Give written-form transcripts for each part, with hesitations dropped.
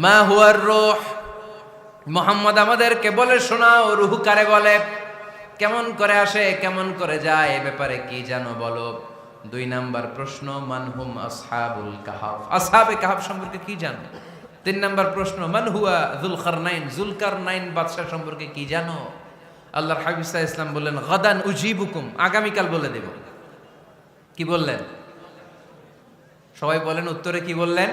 মা হুয়ার রূহ, মুহাম্মদ আমাদেরকে বলে শোনাও রূহ কারে বলে, কেমন করে আসে, কেমন করে যায়, এ ব্যাপারে কি জানো বলো। 2 নাম্বার প্রশ্ন, মানহুম আসহাবুল কাহাফ, আসহাবে কাহাফ সম্পর্কে কি জানো। 3 নাম্বার প্রশ্ন, মান হুয়া যুলকারনাইন, যুলকারনাইন বাদশা সম্পর্কে কি জানো। আল্লাহর হাবিব সাল্লাল্লাহু আলাইহি ওয়াসাল্লাম বললেন গাদান উজিবুকুম, আগামীকাল বলে দেব। কি বললেন? সবাই বলেন উত্তরে কি বললেন?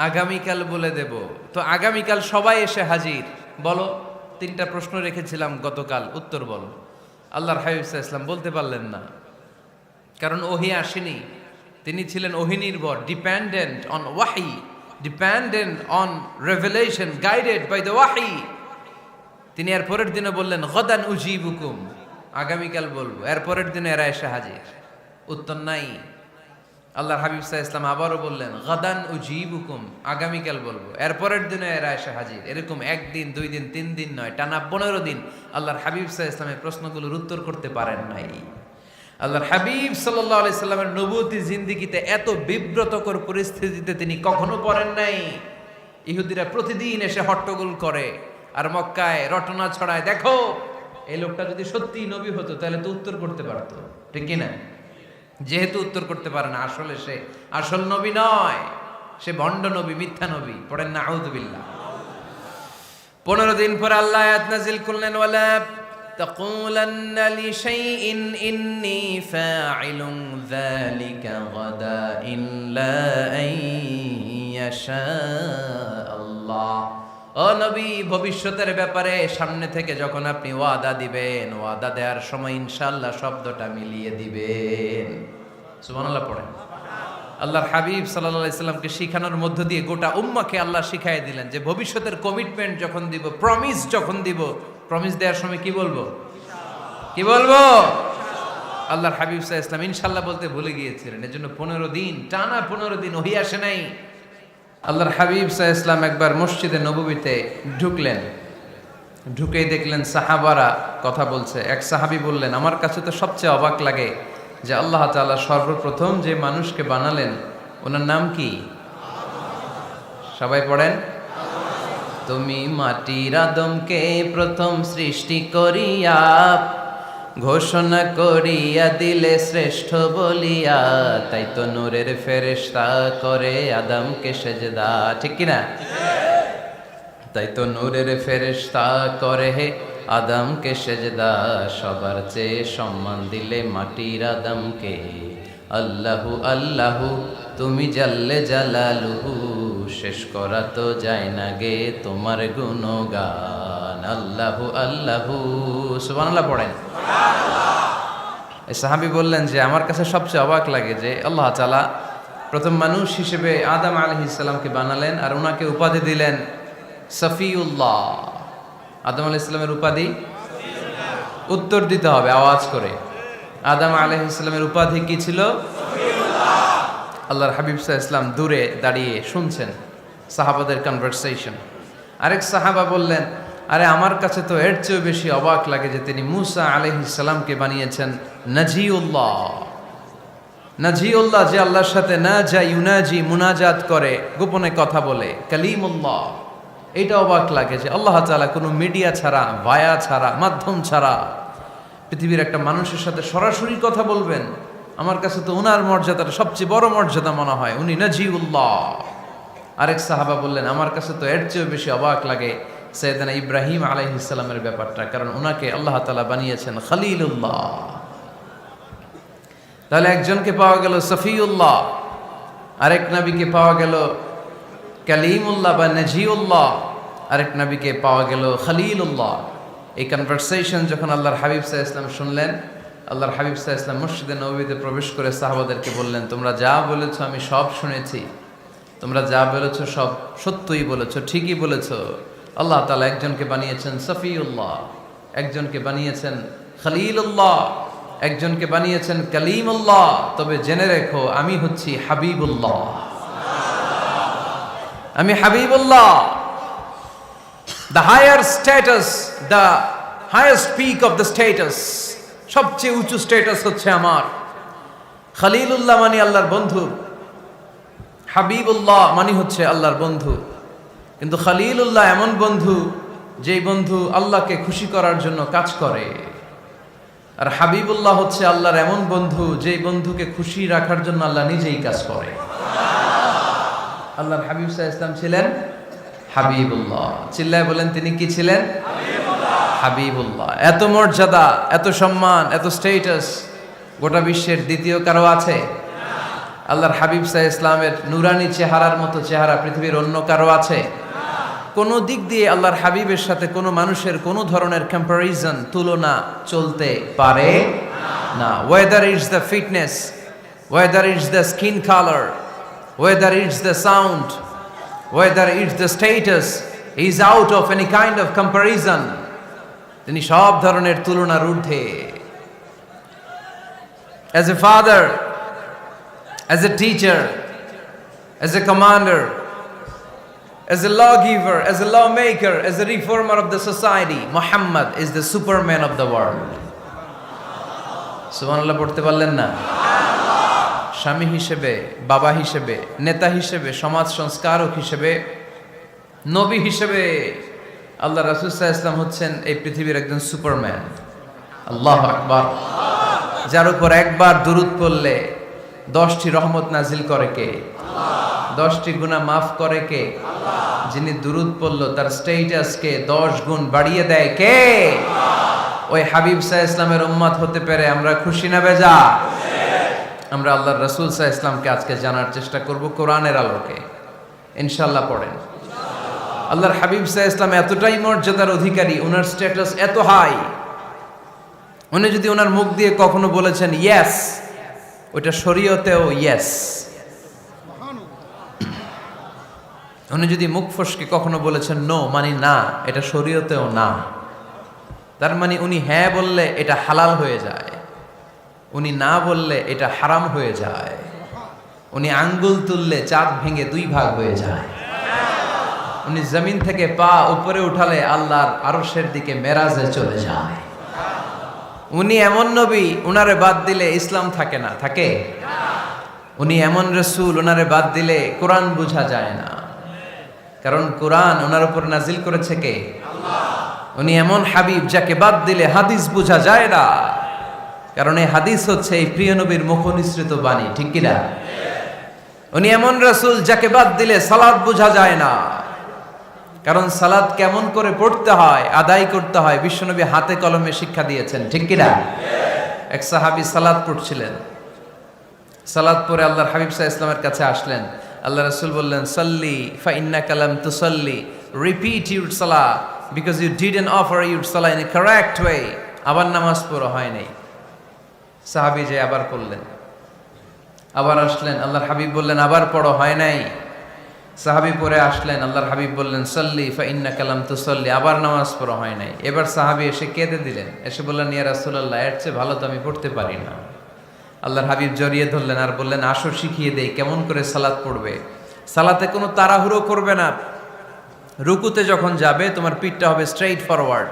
আগামীকাল বলে দেব। তো আগামীকাল সবাই এসে হাজির। বলো, 3টা প্রশ্ন রেখেছিলাম গতকাল, উত্তর বলো। আল্লাহর হাবিব সাল্লাল্লাহু আলাইহি ওয়াসাল্লাম বলতে পারলেন না, কারণ ওহী আসেনি। তিনি ছিলেন ওহী নির্ভর, ডিপেন্ডেন্ট অন ওয়াহি, dependent on revelation, guided by the ওয়াহি। তিনি এর পরের দিনে বললেন গাদান উজিবুকুম, আগামীকাল বলবো। এর পরের দিনে এরা এসে হাজির, উত্তর নাই। আল্লাহর হাবিব সাল্লাল্লাহু আলাইহি ওয়াসাল্লাম আবারও বললেন গাদান উজিবুকুম, আগামীকাল বলবো। এর পরের দিনে এরা এসে হাজির। এরকম 1 দিন 2 দিন 3 দিন নয়, টানা 15 দিন আল্লাহর হাবিব সাল্লাল্লাহু আলাইহি ওয়াসাল্লামের প্রশ্নগুলোর উত্তর করতে পারেন নাই। আল্লাহর হাবিব সাল্লাল্লাহু আলাইহি সাল্লামের নবুয়তি জিন্দেগিতে এত বিব্রতকর পরিস্থিতিতে তিনি কখনো পড়েন নাই। ইহুদিরা প্রতিদিন এসে হট্টগোল করে আর মক্কায় রটনা ছড়ায়, দেখো এই লোকটা যদি সত্যিই নবী হতো তাহলে তো উত্তর করতে পারতো, ঠিক কি না? যেহেতু উত্তর করতে পারে না, আসলে সে আসল নবী নয়, সে ভণ্ড নবী, মিথ্যা নবী। পড়েন না আউযুবিল্লাহ। 15 দিন পর আল্লাহ আয়াত নাযিল করলেন, ওয়ালা তাকুলান্না লিশাইইন ইন্নী ফাইলুন যালিকা গাদা ইল্লা আইয়াশা আল্লাহ। ও নবী, ভবিষ্যতের ব্যাপারে সামনে থেকে যখন আপনি ওয়াদা দিবেন, ওয়াদা দেওয়ার সময় ইনশাআল্লাহ শব্দটা মিলিয়ে দিবেন। সুবহানাল্লাহ পড়েন। আল্লাহর হাবিব সাল্লাল্লাহু আলাইহি সাল্লামকে শিখানোর মধ্য দিয়ে গোটা উম্মাহকে আল্লাহ শিখাইয়ে দিলেন যে ভবিষ্যতের কমিটমেন্ট যখন দিব, প্রমিস যখন দিব, প্রমিস দেওয়ার সময় কি বলবো? কি বলবো? আল্লাহর হাবিব সাল্লাল্লাহু আলাইহি সাল্লাম ইনশাআল্লাহ বলতে ভুলে গিয়েছিলেন। এজন্য 15 দিন, টানা 15 দিন ওহী আসে নাই। আল্লাহর হাবিব সাল্লাল্লাহু আলাইহি সাল্লাম একবার মসজিদে নববীতে ঢুকলেন, ঢুকেই দেখলেন সাহাবারা কথা বলছে। এক সাহাবী বললেন, আমার কাছে তো সবচেয়ে অবাক লাগে যে আল্লাহ তাআলা সর্বপ্রথম যে মানুষকে বানালেন ওনার নাম কি? সবাই পড়েন। তুমি মাটির আদমকে প্রথম সৃষ্টি করিয়া ঘোষণা করিয়া দিলে শ্রেষ্ঠ বলিয়া, তাই তো নূরের ফেরেশতা করে আদমকে সেজদা, ঠিক কিনা? তাই তো নূরের ফেরেশতা করে হে আদমকে সেজদা, সবার চেয়ে সম্মান দিলে মাটির আদমকে। আল্লাহু আল্লাহু তুমি জাল্লে জালালুহু, শেষ করা তো যায় না গে তোমার গুণগান। আল্লাহু আল্লাহু, সুবহানাল্লাহ পড়েন। এই সাহাবী বললেন যে আমার কাছে সবচেয়ে অবাক লাগে যে আল্লাহ তাআলা প্রথম মানুষ হিসেবে আদম আলাইহিস সালামকে বানালেন আর ওনাকে উপাধি দিলেন সফিউল্লাহ। আদম আলাইহিস সালামের উপাধি? উত্তর দিতে হবে আওয়াজ করে। আদম আলাইহিস সালামের উপাধি কি ছিল? আল্লাহর হাবিব সাল্লাল্লাহু আলাইহি ওয়াসাল্লাম দূরে দাঁড়িয়ে শুনছেন সাহাবাদের কনভারসেশন। আরেক সাহাবা বললেন, আরে আমার কাছে তো এর চেয়েও বেশি অবাক লাগে যে তিনি মূসা আলাইহিস সালামকে বানিয়েছেন নাজিউল্লাহ। নাজিউল্লাহ, যে আল্লাহর সাথে না যা ইউনাজি, মুনাজাত করে, গোপনে কথা বলে, কালিমুল্লাহ। এইটা অবাক লাগে যে আল্লাহ তাআলা কোনো মিডিয়া ছাড়া, ভায়া ছাড়া, মাধ্যম ছাড়া পৃথিবীর একটা মানুষের সাথে সরাসরি কথা বলবেন। আমার কাছে তো উনার মর্যাদাটা সবচেয়ে বড় মর্যাদা মনে হয়, উনি নাজিউল্লাহ। আরেক সাহাবা বললেন, আমার কাছে তো এর চেয়েও বেশি অবাক লাগে সাইয়েদনা ইব্রাহিম আলাইহিস সালামের ব্যাপারটা, কারণ ওনাকে আল্লাহ তাআলা বানিয়েছেন খলিলুল্লাহ। তাহলে একজনকে পাওয়া গেল সফিউল্লাহ, আরেক নবীকে পাওয়া গেল কালিমুল্লাহ বা নাজিউল্লাহ, আরেক নবীকে পাওয়া গেল খলিলুল্লাহ। এই কনভারসেশন যখন আল্লাহর হাবিব সাল্লাল্লাহু আলাইহি ওয়াসাল্লাম শুনলেন, আল্লাহর হাবিব সাল্লাল্লাহু আলাইহি ওয়াসাল্লাম মসজিদে নববীতে প্রবেশ করে সাহাবাদেরকে বললেন, তোমরা যা বলেছো আমি সব শুনেছি, তোমরা যা বলেছো সব সত্যই বলেছো, ঠিকই বলেছো। আল্লাহ তাআলা একজনকে বানিয়েছেন সফিউল্লাহ, একজনকে বানিয়েছেন খলিলুল্লাহ, একজনকে বানিয়েছেন কালিমুল্লাহ। তবে জেনে রেখো আমি হচ্ছি হাবিবুল্লাহ, আমি Habibullah. The higher status, the highest peak of the status, সবচেয়ে উঁচু স্ট্যাটাস হচ্ছে আমার। খলিলুল্লাহ মানে আল্লাহর বন্ধু, হাবিবুল্লাহ মানে হচ্ছে আল্লাহর বন্ধু, কিন্তু খলিলুল্লাহ এমন বন্ধু যেই বন্ধু আল্লাহকে খুশি করার জন্য কাজ করে। আর হাবিবুল্লাহ হচ্ছে আল্লাহর এমন বন্ধু যেই বন্ধুকে খুশি রাখার জন্য আল্লাহ নিজেই কাজ করে। আল্লাহর হাবিব সাল্লাল্লাহু আলাইহি ওয়াসাল্লাম ছিলেন হাবিবুল্লাহ। চিল্লায় বলেন তিনি কি ছিলেন? হাবিবুল্লাহ। এত মর্যাদা, এত সম্মান, এত স্টেটাস গোটা বিশ্বের দ্বিতীয় কারো আছে? আল্লাহর হাবিব সাল্লাল্লাহু আলাইহি ওয়াসাল্লামের নুরানি চেহারার মতো চেহারা পৃথিবীর অন্য কারো আছে? কোনো দিক দিয়ে আল্লাহর হাবিবের সাথে কোনো মানুষের কোনো ধরনের কম্প্যারিজন, তুলনা চলতে পারে না। Whether it's the fitness, whether it's the skin colour, whether it's the sound, whether it's the status, is out of any kind of comparison. তিনি সব ধরনের তুলনার ঊর্ধ্বে। As a father, as a teacher, as a commander, as a lawgiver, as a lawmaker, as a reformer of the society, Muhammad is the superman of the world. সুবহানাল্লাহ পড়তে পারলেন না? স্বামী হিসেবে, বাবা হিসেবে, নেতা হিসেবে, সমাজ সংস্কারক হিসেবে, নবী হিসেবে আল্লাহ রাসূল সাল্লাল্লাহু আলাইহি ওয়াসাল্লাম হচ্ছেন এই পৃথিবীর একজন সুপারম্যান। আল্লাহু আকবার। যার উপর একবার দুরূদ পড়লে 10টি রহমত নাজিল করে কে? 10টি গুনাহ মাফ করে কে? যিনি দুরূদ পড়ল তার স্ট্যাটাসকে 10 গুণ বাড়িয়ে দেয় কে? ওই হাবিব সাল্লাল্লাহু আলাইহি ওয়াসাল্লামের উম্মত হতে পেরে আমরা খুশি না বেজা? আমরা আল্লাহর রাসূল সাল্লাল্লাহু আলাইহি ওয়াসাল্লামকে আজকে জানার চেষ্টা করব কোরআনের আলোকে। ইনশাআল্লাহ পড়েন। আল্লাহর হাবিব সাল্লাল্লাহু আলাইহি ওয়াসাল্লাম এতটাই মর্যাদার অধিকারী, ওনার স্ট্যাটাস এত হাই, উনি যদি ওনার মুখ দিয়ে কখনো বলেছেন ইয়েস, ওইটা শরীয়তেও ইয়েস। উনি যদি মুখ ফসকে কখনো বলেছেন নো, মানে না, এটা শরীয়তেও না। তার মানে উনি হ্যাঁ বললে এটা হালাল হয়ে যায়, উনি না বললে এটা হারাম হয়ে যায়। উনি আঙ্গুল তুললে চাঁদ ভেঙে 2 ভাগ হয়ে যায়। উনি জমিন থেকে পা উপরে উঠালে আল্লাহর আরশের দিকে মেরাজে চলে যায়। উনি এমন নবী, উনারে বাদ দিলে ইসলাম থাকে না, থাকে? উনি এমন রাসূল, উনারে বাদ দিলে কোরআন বোঝা যায় না, কারণ কোরআন ওনার উপর নাজিল করেছে কে? আল্লাহ। উনি এমন হাবিব যাকে বাদ দিলে হাদিস বোঝা যায় না, কারণ এই হাদিস হচ্ছে এই প্রিয় নবীর মুখনিসৃত বাণী, ঠিক কি না? উনি এমন রাসূল যাকে বাদ দিলে সালাত বোঝা যায় না, কারণ সালাত কেমন করে পড়তে হয়, আদায় করতে হয় বিশ্বনবী হাতে কলমে শিক্ষা দিয়েছেন, ঠিক কি না? এক সাহাবী সালাত পড়ছিলেন, সালাত পড়ে আল্লাহর হাবিব সাল্লাল্লাহু আলাইহি ওয়াসাল্লামের কাছে আসলেন। আল্লাহ রাসূল বললেন সাল্লি ফা ইন্নাকা লাম তুসাল্লি, রিপিট ইউর সালাহ because you didn't offer your সালাহ ইন এ কারেক্ট ওয়ে। আবার নামাজ পড়া হয় নাই। সাহাবী যে আবার পড়লেন, আবার আসলেন, আল্লাহর হাবিব বললেন আবার পড়ো, হয় নাই। সাহাবী পরে আসলেন, আল্লাহর হাবিব বললেন সাল্লি ফা ইন্নাকা লাম তুসাল্লি, আবার নামাজ পড়া হয় নাই। এবার সাহাবী এসে কেঁদে দিলেন, এসে বললেন ইয়া রাসূলুল্লাহ, এর চেয়ে ভালো তো আমি পড়তে পারি না। আল্লাহর হাবিব জড়িয়ে ধরলেন আর বললেন আসো শিখিয়ে দেই কেমন করে সালাত পড়বে। সালাতে কোনো তাড়াহুড়ো করবে না। রুকুতে যখন যাবে তোমার পিঠটা হবে স্ট্রেইট ফরওয়ার্ড,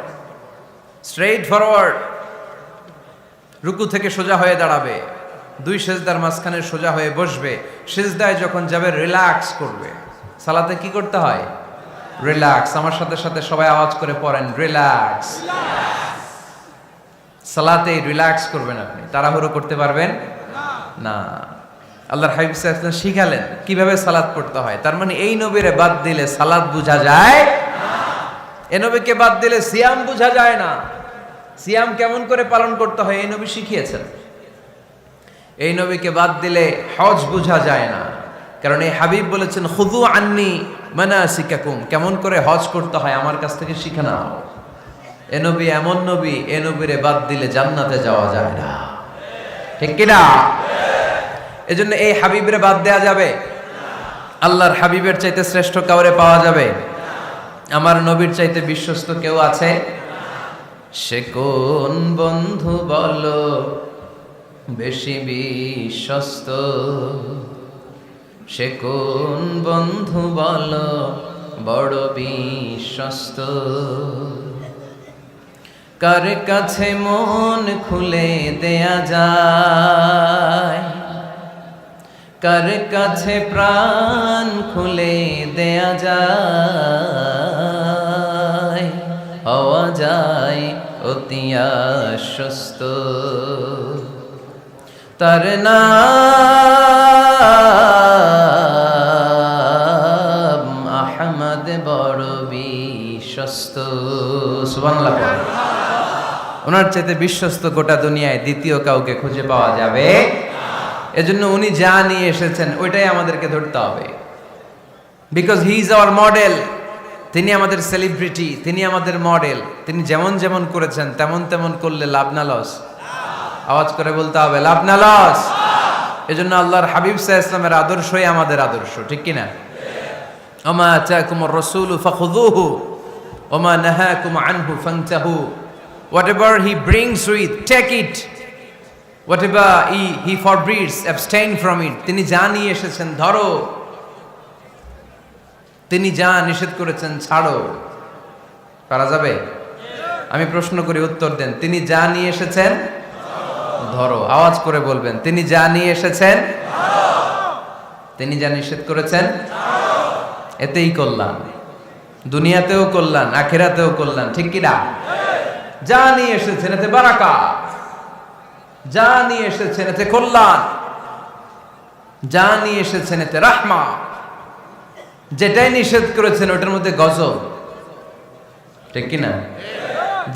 স্ট্রেইট ফরওয়ার্ড। রুকু থেকে সোজা হয়ে দাঁড়াবে, 2 সেজদার মাঝখানে সোজা হয়ে বসবে। সেজদায় যখন যাবে রিল্যাক্স করবে। সালাতে কি করতে হয়? রিল্যাক্স। আমার সাথে সাথে সবাই আওয়াজ করে পড়েন রিল্যাক্স। সালাতে রিল্যাক্স করবেন, আপনি তাড়াহুড়ো করতে পারবেন না। আল্লাহর হাবিব সাল্লাল্লাহু আলাইহি ওয়াসাল্লাম শিখালেন কিভাবে সালাত পড়তে হয়। তার মানে এই নবীরে বাদ দিলে সালাত বোঝা যায় না, এই নবীকে বাদ দিলে সিয়াম বোঝা যায় না। সিয়াম কেমন করে পালন করতে হয় এই নবী শিখিয়েছেন। এই নবীকে বাদ দিলে হজ বোঝা যায় না, কারণ এই হাবিব বলেছেন খুযু আন্নী মানাসিকাকুম, কেমন করে হজ করতে হয় আমার কাছ থেকে শিখে নাও। এ নবী এমন নবী, এ নবীরে বাদ দিলে জান্নাতে যাওয়া যায় না, ঠিক কি না? এজন্য এই হাবিবরে বাদ দেয়া যাবে? আল্লাহর হাবিবের চাইতে শ্রেষ্ঠ কাউরে পাওয়া যাবে? আমার নবীর চাইতে বিশ্বস্ত কেউ আছে? সে কোন বন্ধু বলো বেশি বিশ্বস্ত, সে কোন বন্ধু বলো বড় বিশ্বস্ত, কার কাছে মন খুলে দেয়া যায়, কার কাছে প্রাণ খুলে দেয়া যায়, হওয়া যায় অতি আশ্বস্ত। তার নাম আহমদ বড় বিশ্বস্ত। সুবহানাল্লাহ। ওনার চাইতে বিশ্বস্ত গোটা দুনিয়ায় দ্বিতীয় কাউকে খুঁজে পাওয়া যাবে। এজন্য উনি যা নিয়ে এসেছেন ওইটাই আমাদেরকে ধরতে হবে, because he is our model. তিনি আমাদের সেলিব্রিটি, তিনি আমাদের মডেল। তিনি যেমন যেমন করেছেন তেমন তেমন করলে লাভ না লস? আওয়াজ করে বলতে হবে, লাভ না লস? এজন্য আল্লাহর হাবিব সাল্লাল্লাহু আলাইহি ওয়াসাল্লামের আদর্শই আমাদের আদর্শ, ঠিক কি না? ওমা আতাকুমুর রাসূলু ফাখুযুহু ওমা নাহাকুম আনহু ফান্তাহু। Whatever he brings with, take it. Whatever he forbids, abstain from it. তিনি যা নিয়ে এসেছেন ধরো, তিনি যা নিষেধ করেছেন ছাড়ো। পারা যাবে? আমি প্রশ্ন করি, উত্তর দেন। তিনি যা নিয়ে এসেছেন ধরো। আওয়াজ করে বলবেন, তিনি যা নিয়ে এসেছেন ধরো, তিনি যা নিষেধ করেছেন ছাড়ো। এতেই কল্যাণ, দুনিয়াতেও কল্যাণ, আখিরাতেও কল্যাণ, ঠিক কি না? যা নিয়ে এসেছেন এতে বারাকা, যা নিয়ে এসেছেন এতে কল্যাণ, যা নিয়ে এসেছেন এতে রাহমা। যেটাই নিষেধ করেছেন ওটার মধ্যে গজব, ঠিক কি না?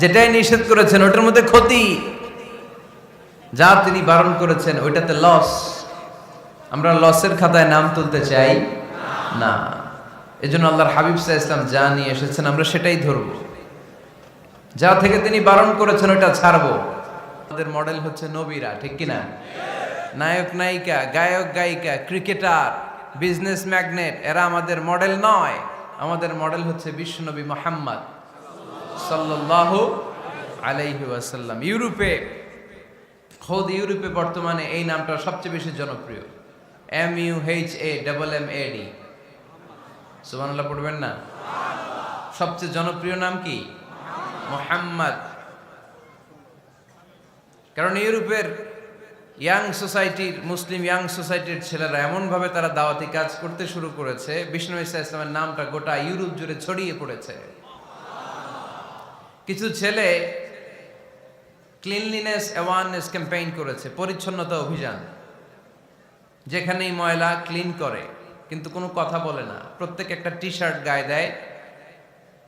যেটাই নিষেধ করেছেন ওটার মধ্যে ক্ষতি, যা তিনি বারণ করেছেন ওইটাতে লস। আমরা লসের খাতায় নাম তুলতে চাই না। এজন্য আল্লাহর হাবিব সাল্লাল্লাহু আলাইহি ওয়াসাল্লাম যা নিয়ে এসেছেন আমরা সেটাই ধরব, যা থেকে তিনি বারণ করেছেন ওটা ছাড়বো। আমাদের মডেল হচ্ছে নবীরা, ঠিক কিনা? নায়ক নায়িকা, গায়ক গায়িকা, ক্রিকেটার, বিজনেস ম্যাগনেট, এরা আমাদের মডেল নয়। আমাদের মডেল হচ্ছে বিশ্বনবী মুহাম্মদ সাল্লাল্লাহু আলাইহি ওয়াসাল্লাম। ইউরোপে, খোদ ইউরোপে বর্তমানে এই নামটা সবচেয়ে বেশি জনপ্রিয়, MUHAMMAD। সুবহানাল্লাহ পড়বেন না? সবচেয়ে জনপ্রিয় নাম কি? মুহাম্মদ। কারণ ইউরোপের ইয়াং সোসাইটির, মুসলিম ইয়াং সোসাইটির ছেলেরা এমনভাবে তারা দাওয়াতি কাজ করতে শুরু করেছে, বিষ্ণু ঈসা ইসলামের নামটা গোটা ইউরোপ জুড়ে ছড়িয়ে পড়েছে। কিছু ছেলে ক্লিনলিনেস অ্যাওয়ারনেস ক্যাম্পেইন করেছে, পরিচ্ছন্নতা অভিযান। যেখানেই ময়লা ক্লিন করে, কিন্তু কোনো কথা বলে না। প্রত্যেক একটা টি শার্ট গায়ে দেয়,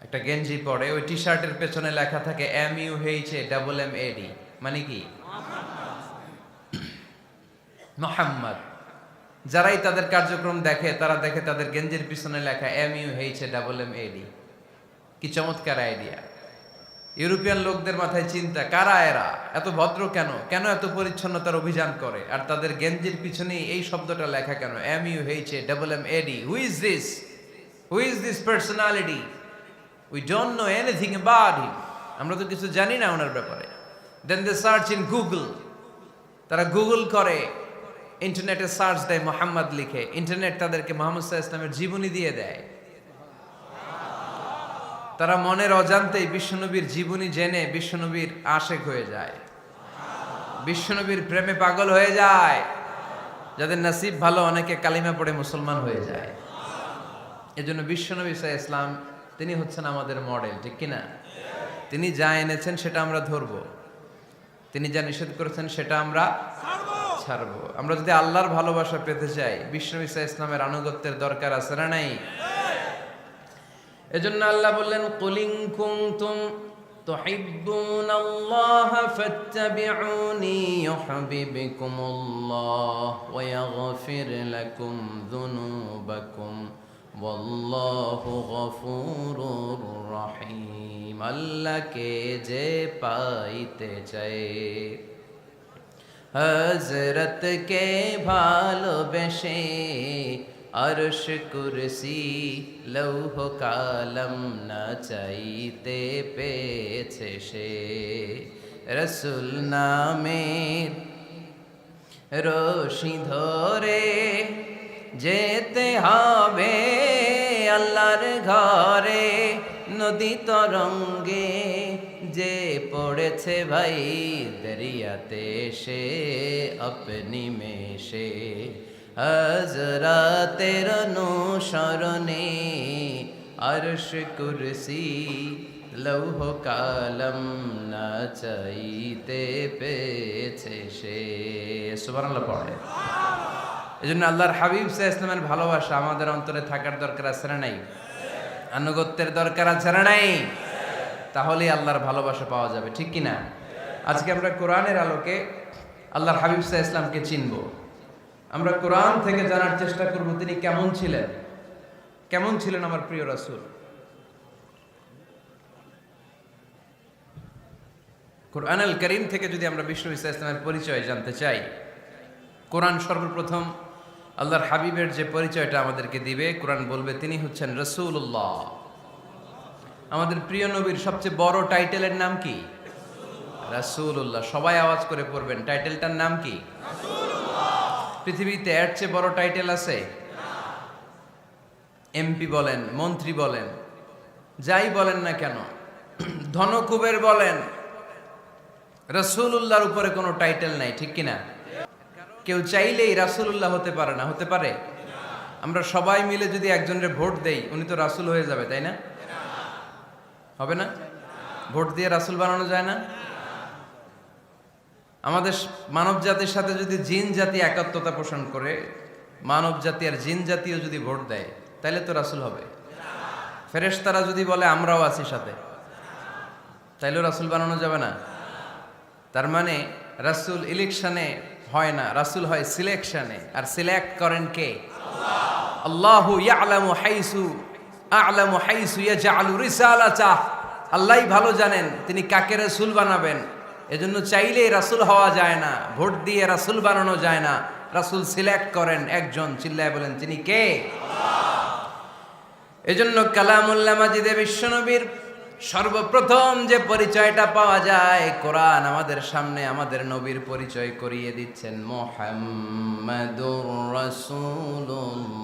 একটা গেঞ্জি পরে, ওই টি শার্টের পেছনে লেখা থাকে MUHAMMAD, মানে কি? মুহাম্মদ। যারাই তাদের কার্যক্রম দেখে তারা দেখে তাদের গেঞ্জির পিছনে লেখা MUHAMMAD। কি চমৎকার আইডিয়া! ইউরোপিয়ান লোকদের মাথায় চিন্তা, কারা এরা, এত ভদ্র কেন, কেন এত পরিচ্ছন্নতার অভিযান করে, আর তাদের গেঞ্জির পিছনেই এই শব্দটা লেখা কেন, MUHAMMAD? Who is this? Who is this personality? We don't know anything about him. আমরা তো কিছু জানি না ওনার ব্যাপারে। Then they search in Google. তারা গুগল করে, ইন্টারনেটে সার্চ দেয় মুহাম্মদ লিখে, ইন্টারনেট তাদেরকে মুহাম্মদ সাল্লাল্লাহু আলাইহি ওয়াসাল্লামের জীবনী দিয়ে দেয়। তারা মনের অজান্তেই বিশ্বনবীর জীবনী জেনে বিশ্বনবীর আশেক হয়ে যায়, বিশ্বনবীর প্রেমে পাগল হয়ে যায়। যাদের নসিব ভালো, অনেকে কালিমা পড়ে মুসলমান হয়ে যায়। এজন্য বিশ্বনবী সাল্লাল্লাহু আলাইহি ওয়াসাল্লাম তিনি হচ্ছেন আমাদের মডেল, ঠিক কিনা? তিনি যা এনেছেন সেটা আমরা ধরবো, তিনি যা নিষেধ করেছেন সেটা আমরা ছাড়বো। আমরা যদি আল্লাহর ভালোবাসা পেতে চাই, বিশ্বনবী সাল্লাল্লাহু আলাইহি ওয়াসাল্লামের আনুগত্যের দরকার আছে না নাই? এজন্য আল্লাহ বললেন, কুল ইন কুনতুম তুহিব্বুনাল্লাহা ফাত্তাবিউনি ইউহিব্বুকুমুল্লাহ ওয়া ইয়াগফির লাকুম যুনুবাকুম ওয়াল্লাহু গফুরুর রহিম। আল্লাহকে যে পাইতে চায়, হযরতকে ভালোবেসে আরশ কুরসি লৌহ কালম না চাইতে পেয়েছে সে। রসুল নামের রশি ধরে যেতে হবে আল্লাহর ঘরে। নদী তরঙ্গে যে পড়েছে ভাই দরিয়াতে সে আপনি মেশে। হযরতের অনুসরণে আরশ কুরসি লৌহ কালম না চাইতে পেয়েছে সে। সুবহানাল্লাহ পড়ে। এজন্য আল্লাহর হাবিব সাল্লাল্লাহু আলাইহি ওয়াসাল্লামের ভালোবাসা আমাদের অন্তরে থাকার দরকার আছে না নাই? আনুগত্যের দরকার আছে না নাই? তাহলে আল্লাহর ভালোবাসা পাওয়া যাবে, ঠিক কি না? আজকে আমরা কোরআনের আলোকে আল্লাহর হাবিব সাল্লাল্লাহু আলাইহি ওয়াসাল্লামকে চিনব। আমরা কোরআন থেকে জানার চেষ্টা করব তিনি কেমন ছিলেন, কেমন ছিলেন আমার প্রিয় রাসূল। কোরআনুল কারীম থেকে যদি আমরা বিষ্ণু ঈসা ইসলামের পরিচয় জানতে চাই, কোরআন সর্বপ্রথম আল্লাহর হাবিবের যে পরিচয়টা আমাদেরকে দিবে, কোরআন বলবে তিনি হচ্ছেন রাসূলুল্লাহ। আমাদের প্রিয় নবীর সবচেয়ে বড় টাইটেলের নাম কি? রাসূলুল্লাহ। সবাই আওয়াজ করে পড়বেন, টাইটেলটার নাম কি? রাসূলুল্লাহ। পৃথিবীতে এর চেয়ে বড় টাইটেল আছে? এমপি বলেন, মন্ত্রী বলেন, যাই বলেন না কেন, ধনকুবের বলেন, রাসূলুল্লাহর উপরে কোনো টাইটেল নাই, ঠিক কিনা? কেউ চাইলেই রাসূলুল্লাহ হতে পারে না, হতে পারে? আমরা সবাই মিলে যদি একজনের ভোট দেই, উনি তো রাসূল হয়ে যাবে, তাই না? হবে না? ভোট দিয়ে রাসূল বানানো যায় না? আমাদের মানব জাতির সাথে যদি জিন জাতি একাত্মতা পোষণ করে, মানব জাতি আর জিন জাতিও যদি ভোট দেয়, তাহলে তো রাসূল হবে। ফেরেশতারা যদি বলে আমরাও আছি সাথে, তাইলেও রাসূল বানানো যাবে না। তার মানে রাসূল ইলেকশনে হয় না, রাসূল হয় সিলেকশনে। আর সিলেক্ট করেন কে? আল্লাহ। আল্লাহু ইয়ালামু হাইসু আ'লামু হাইসু ইয়াজআলু রিসালাতাহ। আল্লাহই ভালো জানেন তিনি কাকে রাসূল বানাবেন। এজন্য চাইলেই রাসূল হওয়া যায় না, ভোট দিয়ে রাসূল বানানো যায় না। রাসূল সিলেক্ট করেন একজন, চিল্লায় বলেন তিনি কে? আল্লাহ। এজন্য কালামুল্লাহ মাজিদে বিশ্বনবীর সর্বপ্রথম যে পরিচয়টা পাওয়া যায়, কোরআন আমাদের সামনে আমাদের নবীর পরিচয় করিয়ে দিচ্ছেন, মুহাম্মাদুর রাসূলুল্লাহ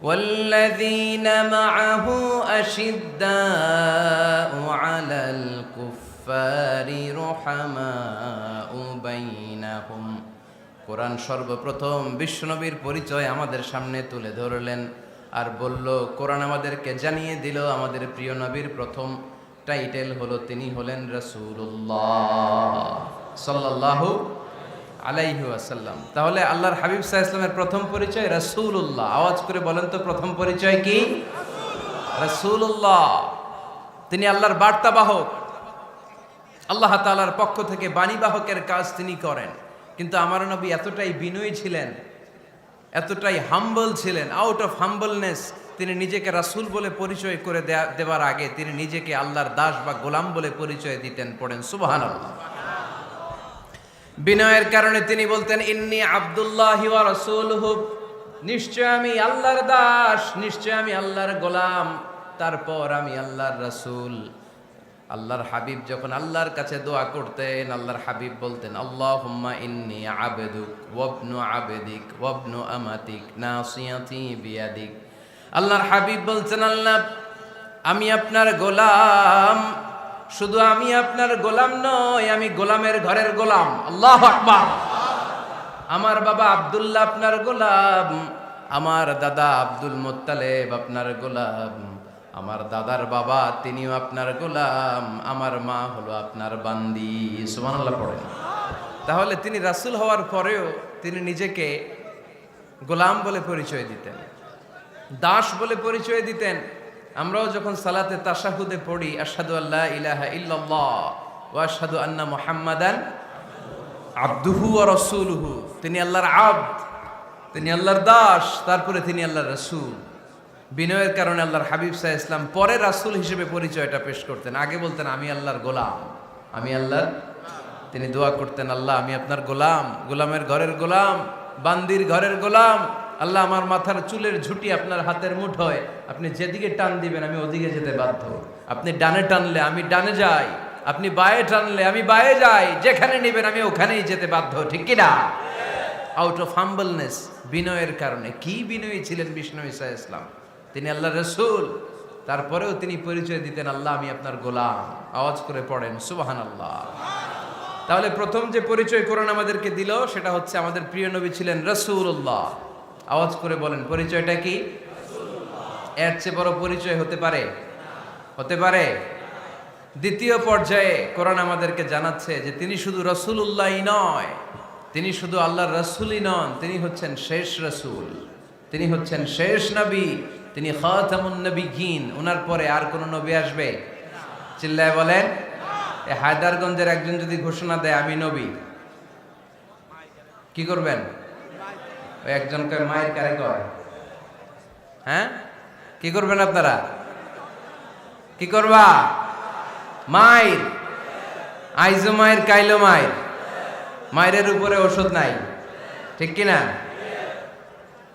ওয়াল্লাযীনা মা'আহু আশিদ্দাউ আলাল কুফফারি রুহামাউ বাইনাহুম। কোরআন সর্বপ্রথম বিশ্বনবীর পরিচয় আমাদের সামনে তুলে ধরলেন আর বলল, কোরআন আমাদেরকে জানিয়ে দিল আমাদের প্রিয় নবীর প্রথম টাইটেল হলো তিনি হলেন রাসূলুল্লাহ সাল্লাল্লাহু আলাইহি ওয়াসাল্লাম। তাহলে আল্লাহর হাবিব সাল্লাল্লাহু আলাইহি ওয়াসাল্লামের প্রথম পরিচয় রাসূলুল্লাহ। আওয়াজ করে বলেন তো প্রথম পরিচয় কি? রাসূলুল্লাহ। তিনি আল্লাহর বার্তাবাহক, আল্লাহ তাআলার পক্ষ থেকে বাণীবাহকের কাজ তিনি করেন। কিন্তু আমার নবী এতটাই বিনয়ী ছিলেন, এতটাই হাম্বল ছিলেন, আউট অফ হাম্বলনেস তিনি নিজেকে রাসূল বলে পরিচয় করে দেওয়ার আগে তিনি নিজেকে আল্লাহর দাস বা গোলাম বলে পরিচয় দিতেন। পড়েন সুবহানাল্লাহ। বিনয়ের কারণে তিনি বলতেন, ইন্নী আব্দুল্লাহি ওয়া রাসূলুহু, নিশ্চয় আমি আল্লাহর দাস, নিশ্চয় আমি আল্লাহর গোলাম, তারপর আমি আল্লাহর রাসূল। আল্লাহর হাবিব যখন আল্লাহর কাছে দোয়া করতেন, আল্লাহর হাবিব বলতেন, আল্লাহুম্মা ইন্নী আবদুক ওয়া ইবনু আবদিক ওয়া ইবনু আমাতিক নাসিয়াতি বিয়াদিক। আল্লাহর হাবিব বলছেন, আল্লাহ আমি আপনার গোলাম, শুধু আমি আপনার গোলাম নই, আমি গোলামের ঘরের গোলাম। আল্লাহু আকবার। আমার বাবা আব্দুল্লাহ আপনার গোলাম, আমার দাদা আব্দুল মুত্তালিব আপনার গোলাম, আমার দাদার বাবা তিনিও আপনার গোলাম, আমার মা হলো আপনার বান্দি। সুবহানাল্লাহ পড়েন। তাহলে তিনি রাসূল হওয়ার পরেও তিনি নিজেকে গোলাম বলে পরিচয় দিতেন, দাস বলে পরিচয় দিতেন। আমরাও যখন সালাতে তাশাহুদে পড়ি, আশহাদু আল্লা ইলাহা ইল্লাল্লাহ ওয়া আশহাদু আন্না মুহাম্মাদান আবদুহু ওয়া রাসূলুহু, তিনি আল্লাহর আবদ, তিনি আল্লাহর দাস, তারপরে তিনি আল্লাহর রাসূল। বিনয়ের কারণে আল্লাহর হাবিব সাল্লাল্লাহু আলাইহি ওয়াসাল্লাম পরে রাসূল হিসেবে পরিচয়টা পেশ করতেন। আগে বলতেন আমি আল্লাহর গোলাম, আমি আল্লাহর। তিনি দোয়া করতেন, আল্লাহ আমি আপনার গোলাম, গোলামের ঘরের গোলাম, বান্দির ঘরের গোলাম। আল্লাহ আমার মাথার চুলের ঝুঁটি আপনার হাতের মুঠোয়, আপনি যেদিকে টান দিবেন আমি ওদিকে যেতে বাধ্য। আপনি ডানে টানলে আমি ডানে যাই, আপনি বায়ে টানলে আমি বায়ে যাই, যেখানে নেবেন আমি ওখানেই যেতে বাধ্য, ঠিক কিনা? আউট অফ হাম্বলনেস, বিনয়ের কারণে। কি বিনয়ী ছিলেন বিষ্ণু ঈসা ইসলাম। তিনি আল্লাহর রাসূল, তারপরেও তিনি পরিচয় দিতেন, আল্লাহ আমি আপনার গোলাম। আওয়াজ করে পড়েন সুবহানাল্লাহ। তাহলে প্রথম যে পরিচয় কোরআন আমাদেরকে দিল সেটা হচ্ছে আমাদের প্রিয় নবী ছিলেন রাসূলুল্লাহ। আওয়াজ করে বলেন পরিচয়টা কি? এর চেয়ে বড় পরিচয় হতে পারে? হতে পারে? দ্বিতীয় পর্যায়ে কোরআন আমাদেরকে জানাচ্ছে যে তিনি শুধু রাসূলুল্লাহই নয়, তিনি শুধু আল্লাহর রাসূলই নন, তিনি হচ্ছেন শেষ রাসূল, তিনি হচ্ছেন শেষ নবী, তিনি খাতামুন নবিয়্যিন। ওনার পরে আর কোন নবী আসবে? চিল্লায় বলেন। এই হায়দারগঞ্জের একজন যদি ঘোষণা দেয় আমি নবী, কি করবেন? ওই একজনকে মায়ের কারে কয়? হ্যাঁ, কি করবেন আপনারা? কি করবা? মায়ের আইজো মায়ের কাইলো মায়ের, মায়ের উপরে ওষুধ নাই, ঠিক কিনা?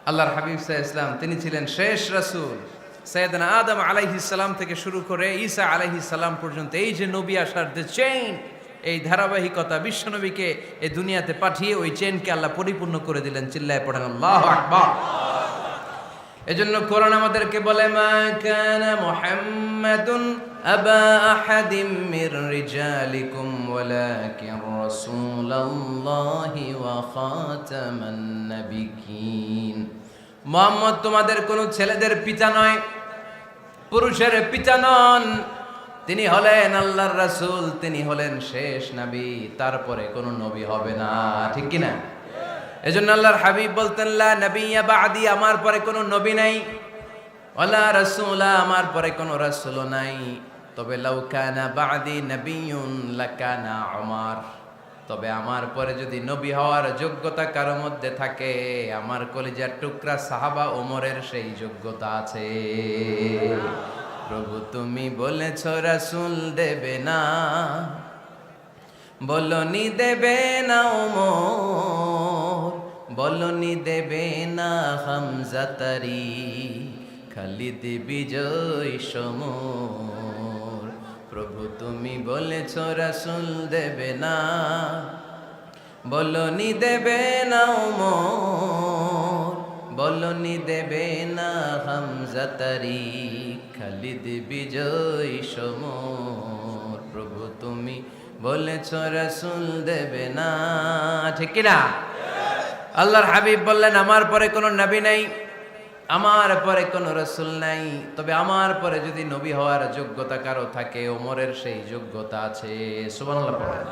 আল্লাহর হাবিব সাল্লাল্লাহু আলাইহি ওয়াসাল্লাম তিনি ছিলেন শেষ রাসূল। সাইয়েদনা আদম আলাইহিস সালাম থেকে শুরু করে ঈসা আলাইহিস সালাম পর্যন্ত এই যে নবী আসার যে চেইন, এই ধারাবাহিকতা, বিশ্বনবীকে এই দুনিয়াতে পাঠিয়ে ওই চেইনকে আল্লাহ পরিপূর্ণ করে দিলেন। চিল্লায় পড়েন আল্লাহু আকবার। এজন্য কোরআন আমাদেরকে বলে মা কানা মুহাম্মাদুন আবা আহাদিম মির রিজালিকুম ওয়ালাকিন রাসূলুল্লাহি ওয়া খাতামান নাবিয়্যিন। মুহাম্মদ তোমাদের কোন ছেলেদের পিতা নয়, পুরুষের পিতা নন, তিনি হলেন আল্লাহর রাসূল, তিনি হলেন শেষ নবী, তারপরে কোন নবী হবে না, ঠিক কি না? এজন্য আল্লাহর হাবিব বলতেন লা নবিয়্যা বা'দি, আমার পরে কোনো নবী নাই, ওয়ালা রাসূলা, আমার পরে কোনো রাসূলও নাই। তবে লাউ কানা বা'দি নবিয়্যুন লাকানা উমর, তবে আমার পরে যদি নবী হওয়ার যোগ্যতা কারো মধ্যে থাকে, আমার কলিজার টুকরা সাহাবা ওমরের সেই যোগ্যতা আছে। প্রভু তুমি বলেছো রাসূল দেবে না, বলনি দেবে না ওমর, বলনি দেবে না হামজা তারি, খালিদ বিজয় সমর। প্রভু তুমি বলেছ রাসূল দেবে না, বলনি দেবে না ওমর, বলনি দেবে না হামজা তারি, খালিদ বিজয় সমর। প্রভু তুমি বলেছ রাসূল দেবে না, ঠিক কি না? আল্লাহর হাবিব বললেন আমার পরে কোনো নবী নাই, আমার পরে কোনো রাসূল নাই, তবে আমার পরে যদি নবী হওয়ার যোগ্যতা কারো থাকে, ওমরের সেই যোগ্যতা আছে। সুবহানাল্লাহ পড়েন।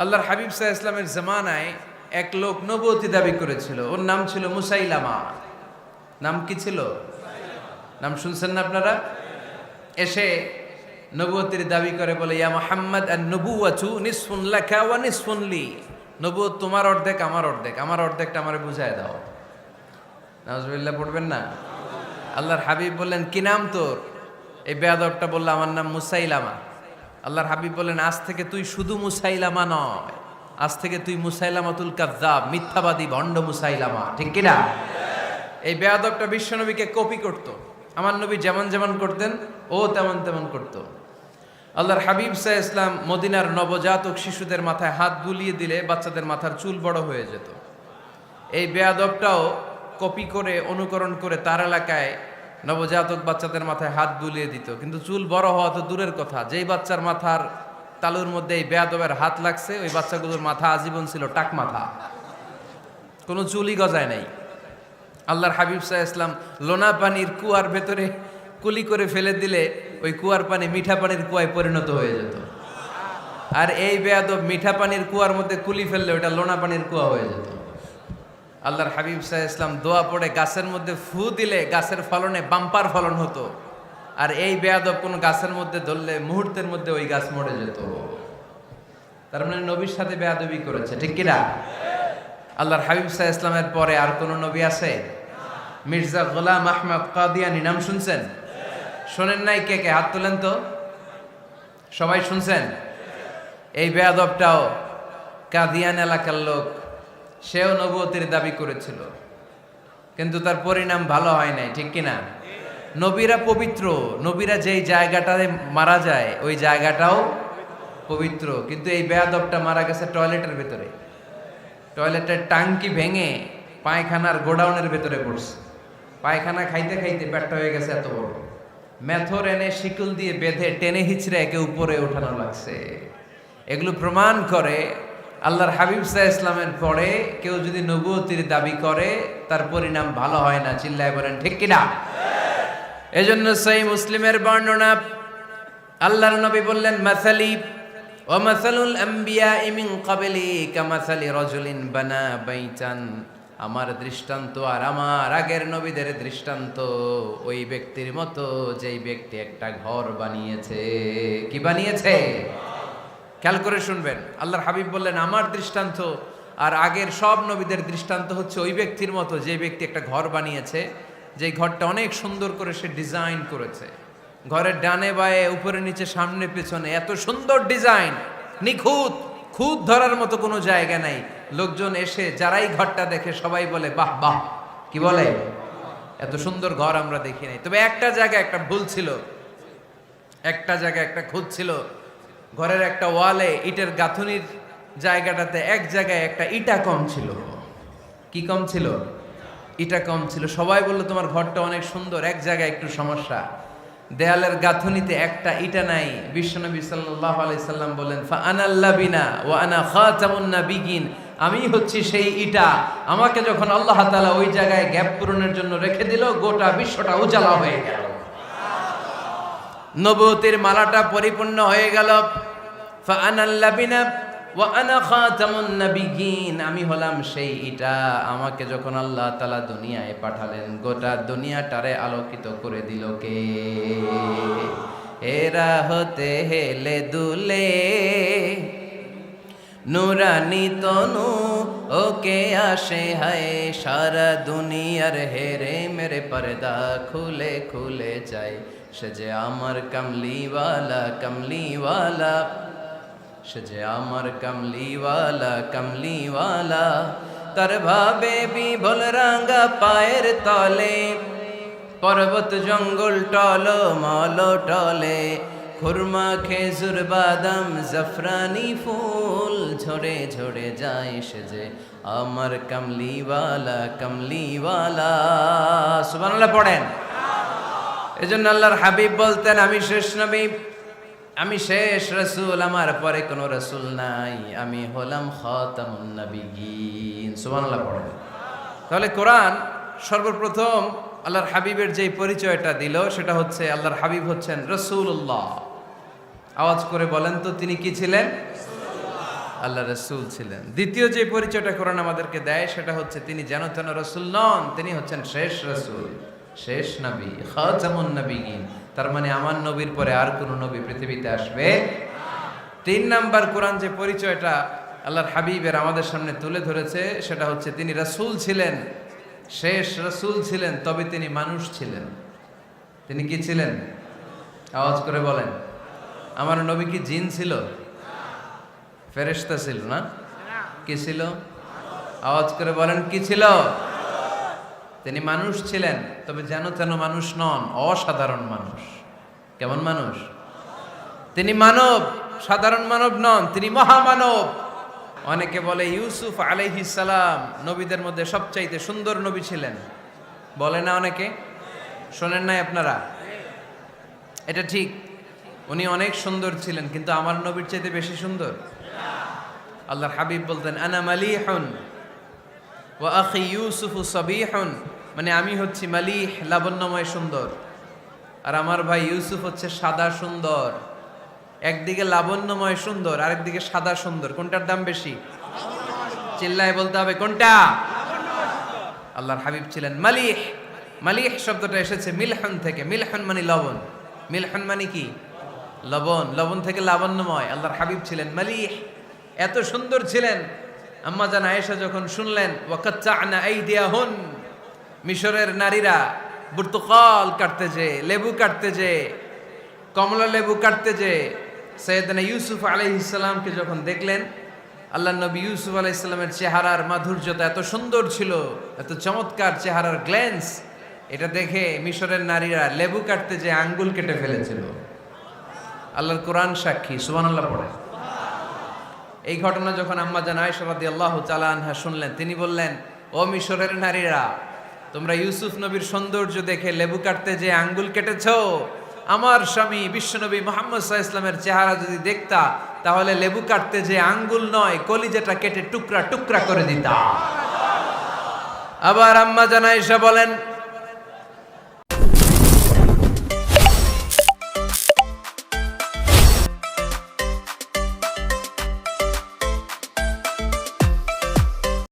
আল্লাহর হাবিব সাল্লাল্লাহু আলাইহি ওয়াসাল্লামের জামানায় এক লোক নবুয়তি দাবি করেছিল, ওর নাম ছিল মুসাইলামা। নাম কি ছিল? নাম শুনছেন না আপনারা? এসে নবুয়তির দাবি করে বলে ইয়া মুহাম্মদ আন-নবুওয়াতু নিসফুন লাকা ওয়া নিসফুন লি, নবুয়ত তোমার অর্ধেক আমার অর্ধেক, আমার অর্ধেকটা আমারে বুঝায় দাও। নাউজুবিল্লাহ পড়বেন না? আল্লাহর হাবিব বললেন কি নাম তোর? এই বেয়াদবটা বলল আমার নাম মুসাইলামা। আল্লাহর হাবিব বললেন আজ থেকে তুই শুধু মুসাইলামা নয়, আজ থেকে তুই মুসাইলামাতুল কাযযাব, মিথ্যাবাদী ভণ্ড মুসাইলামা, ঠিক কি না? এই বেয়াদবটা বিশ্বনবীকে কপি করত, আমার নবী যেমন যেমন করতেন ও তেমন তেমন করত। আল্লাহর হাবিব সাল্লাল্লাহু আলাইহি ওয়াসাল্লাম মদিনার নবজাতক শিশুদের মাথায় হাত বুলিয়ে দিলে বাচ্চাদের মাথার চুল বড় হয়ে যেত। এই বেয়াদবটাও কপি করে অনুকরণ করে তার এলাকায় নবজাতক বাচ্চাদের মাথায় হাত বুলিয়ে দিত, কিন্তু চুল বড় হওয়া তো দূরের কথা, যেই বাচ্চার মাথার তালুর মধ্যে এই বেয়াদবের হাত লাগছে ওই বাচ্চাগুলোর মাথা আজীবন ছিল টাক মাথা, কোনো চুলই গজায় নাই। আল্লাহর হাবিব সাল্লাল্লাহু আলাইহি ওয়াসাল্লাম লোনা পানির কুয়ার ভেতরে কুলি করে ফেলে দিলে ওই কুয়ার পানি মিঠা পানির কুয়ায় পরিণত হয়ে যেত। আর এই বেয়াদব মিঠা পানির কুয়ার মধ্যে কুলি ফেললে ওটা লোনা পানির কুয়া হয়ে যেত। আল্লাহর হাবিব সাল্লাল্লাহু আলাইহি ওয়াসাল্লাম দোয়া পড়ে গাছের মধ্যে ফু দিলে গাছের ফলনে বাম্পার ফলন হতো, আর এই বেয়াদব কোন গাছের মধ্যে ধরলে মুহূর্তের মধ্যে ওই গাছ মরে যেত। তার মানে নবীর সাথে বেয়াদবি করেছে, ঠিক কিনা? আল্লাহর হাবিব সাল্লাল্লাহু আলাইহি ওয়াসাল্লামের পরে আর কোন নবী আছে? মির্জা গোলাম আহমদ কাদিয়ানী নাম শুনছেন? শোনেন নাই? কে কে হাত তোলেন তো। সবাই শুনছেন? এই বেয়াদবটাও কাদিয়ান এলাকার লোক, সেও নবুয়তির দাবি করেছিল, কিন্তু তার পরিণাম ভালো হয় নাই, ঠিক কিনা? নবীরা পবিত্র, নবীরা যেই জায়গাটায় মারা যায় ওই জায়গাটাও পবিত্র, কিন্তু এই বেয়াদবটা মারা গেছে টয়লেটের ভেতরে, টয়লেটের টাঙ্কি ভেঙে পায়খানার গোডাউনের ভেতরে পড়ছে। পায়খানা খাইতে খাইতে পেটটা হয়ে গেছে এত বড়, মেথর এনে শিকল দিয়ে বেঁধে টেনে হিচড়ে একে উপরে ওঠানো লাগছে। এগুলো প্রমাণ করে আল্লাহর হাবিব সাল্লাল্লাহু আলাইহি ইসলামের পরে কেউ যদি নবুয়তির দাবি করে তার পরিণাম ভালো হয় না। চিল্লায় বলেন ঠিক কিনা? এজন্য সহিহ মুসলিমের বর্ণনা, আল্লাহর নবী বললেন, মাসালি ওয়া মাসালুল আমবিয়াই মিন ক্বাবলি কামাসালি রাজুলিন বানা বাইতান, আমার দৃষ্টান্ত আর আমার আগের নবীদের দৃষ্টান্ত ওই ব্যক্তির মতো যেই ব্যক্তি একটা ঘর বানিয়েছে। কি বানিয়েছে? খেয়াল করে শুনবেন, আল্লাহর হাবিব বললেন আমার দৃষ্টান্ত আর আগের সব নবীদের দৃষ্টান্ত হচ্ছে ওই ব্যক্তির মতো যে ব্যক্তি একটা ঘর বানিয়েছে, যে ঘরটা অনেক সুন্দর করে সে ডিজাইন করেছে। ঘরের ডানে বায়ে উপরে নিচে সামনে পেছনে এত সুন্দর ডিজাইন, নিখুঁত, খুঁত ধরার মতো কোনো জায়গা নাই। লোকজন এসে যারাই ঘরটা দেখে সবাই বলে বাহ বাহ, কি বলে, এত সুন্দর ঘর আমরা দেখি নাই। তবে একটা জায়গায় একটা ভুল ছিল, একটা জায়গায় একটা খুঁত ছিল। ঘরের একটা ওয়ালে ইটের গাঁথুনির জায়গাটাতে এক জায়গায় একটা ইটা কম ছিল। কি কম ছিল? ইটা কম ছিল। সবাই বললো তোমার ঘরটা অনেক সুন্দর, এক জায়গায় একটু সমস্যা, দেয়ালের গাঁথুনিতে একটা ইটা নাই। বিশ্বনবী সাল্লাল্লাহু আলাইহি সাল্লাম বলেন, ফা আনাল লাবিনা ওয়া আনা খাতামুন নাবিয়িন, আমি হচ্ছি সেই ইটা। আমাকে যখন আল্লাহ তাআলা ওই জায়গায় গ্যাপ পূরণের জন্য রেখে দিল, গোটা বিশ্বটা উজালা হয়ে গেল, নবুয়তের মালাটা পরিপূর্ণ হয়ে গেল। ফা আনাল লাবিনা ওয়া আনা খাতামুন নাবিয়িন, আমি হলাম সেই ইটা। আমাকে যখন আল্লাহ তাআলা দুনিয়ায় পাঠালেন, গোটা দুনিয়াটারে আলোকিত করে দিল কে? এরা হতে হেলে দুলে নুরানি তনু ওকে আসে হায়, সারা দুনিয়ার হেরে মেরে পর্দা খুলে খুলে যায়। সে যে আমার কামলিওয়ালা কামলিওয়ালা, সে যে আমার কামলিওয়ালা কামলিওয়ালা, তার ভাবে বিভোল রাঙ্গা পায়ের তলে, পর্বত জঙ্গল টল মল টলে, খুরমা খেজুর বাদাম জাফরানি ফুল ঝরে ঝরে যায়। সে যে আমার কামলিওয়ালা কামলিওয়ালা। সুবহানাল্লাহ পড়েন। এজন্য আল্লাহর হাবিব বলতেন, আমি শেষ নবী, আমি শেষ রাসূল, আমার পরে কোনো রাসূল নাই, আমি হলাম খাতামুন নাবিয়িন। সুবহানাল্লাহ পড়েন। তাহলে কোরআন সর্বপ্রথম আল্লাহর হাবিবের যে পরিচয়টা দিল সেটা হচ্ছে আল্লাহর হাবিব হচ্ছেন রাসূলুল্লাহ। আওয়াজ করে বলেন তো, তিনি কি ছিলেন? আল্লাহ রাসূল ছিলেন। দ্বিতীয় যে পরিচয়টা কোরআন আমাদেরকে দেয় সেটা হচ্ছে তিনি যেন তেন রাসূল নন, তিনি হচ্ছেন শেষ রাসূল, শেষ নবী, খাতামুন নাবিয়িন। তার মানে আমার নবীর পরে আর কোন নবী পৃথিবীতে আসবে। তিন নাম্বার কোরআন যে পরিচয়টা আল্লাহর হাবিবের আমাদের সামনে তুলে ধরেছে সেটা হচ্ছে তিনি রাসূল ছিলেন, শেষ রাসূল ছিলেন, তবে তিনি মানুষ ছিলেন। তিনি কি ছিলেন? আওয়াজ করে বলেন। আমার নবী কি জিন ছিল? ফেরেশতা ছিল না? কি ছিল? আওয়াজ করে বলেন, কি ছিল? তিনি মানুষ ছিলেন, তবে যেন তেন মানুষ নন, অসাধারণ মানুষ। কেমন মানুষ? তিনি মানব, সাধারণ মানব নন, তিনি মহামানব। অনেকে বলে ইউসুফ আলাইহিস সালাম নবীদের মধ্যে সবচাইতে সুন্দর নবী ছিলেন, বলে না অনেকে? শোনেন নাই আপনারা? এটা ঠিক, উনি অনেক সুন্দর ছিলেন, কিন্তু আমার নবীর চাইতে বেশি সুন্দর। আল্লাহর হাবিব বলতেন, আনা মালিহুন ওয়া আখি ইউসুফু সাবিহুন, মানে আমি হচ্ছি মালিহ, লাবণ্যময় সুন্দর, আর আমার ভাই ইউসুফ হচ্ছে সাদা সুন্দর। একদিকে লাবণ্যময় সুন্দর, আরেকদিকে সাদা সুন্দর, কোনটার দাম বেশি? চিল্লায় বলতে হবে কোনটা? আল্লাহর হাবিব ছিলেন মালিহ। মালিহ শব্দটা এসেছে মিলহন থেকে। মিলহন মানে লবণ, মিলহন মানে কি? লবণ। লবণ থেকে লাবণ্যময়। আল্লাহর হাবিব ছিলেন মালিহ, এত সুন্দর ছিলেন। আম্মা জান আয়েশা যখন শুনলেন ওয়াকাত্তা'না আইদিয়াহুন, মিশরের নারীরা বুর্তুকাল কাটতে যে, লেবু কাটতে যে, কমলা লেবু কাটতে যে সাইয়েদনা ইউসুফ আলাইহিস সালামকে যখন দেখলেন, আল্লাহর নবী ইউসুফ আলাইহিস সালামের চেহারার মাধুর্যতা এত সুন্দর ছিল, এত চমৎকার চেহারার গ্ল্যান্স, এটা দেখে মিশরের নারীরা লেবু কাটতে যে আঙ্গুল কেটে ফেলেছিল। আল্লাহর কোরআন সাক্ষী। সুবহানাল্লাহ পড়ে। এই ঘটনা যখন আম্মা জান আয়েশা রাদিয়াল্লাহু তাআলা আনহা শুনলেন, তিনি বললেন, ও মিশরের নারীরা, তোমরা ইউসুফ নবীর সৌন্দর্য দেখে লেবু কাটতে যে আঙ্গুল কেটেছো, আমার স্বামী বিশ্বনবী মুহাম্মদ সাল্লাল্লাহু আলাইহি ওয়াসাল্লামের চেহারা যদি দেখতা তাহলে লেবু কাটতে যে আঙ্গুল নয় কলিজাটা কেটে টুকরা টুকরা করে দিতাম। আবার আম্মা জান আয়েশা বলেন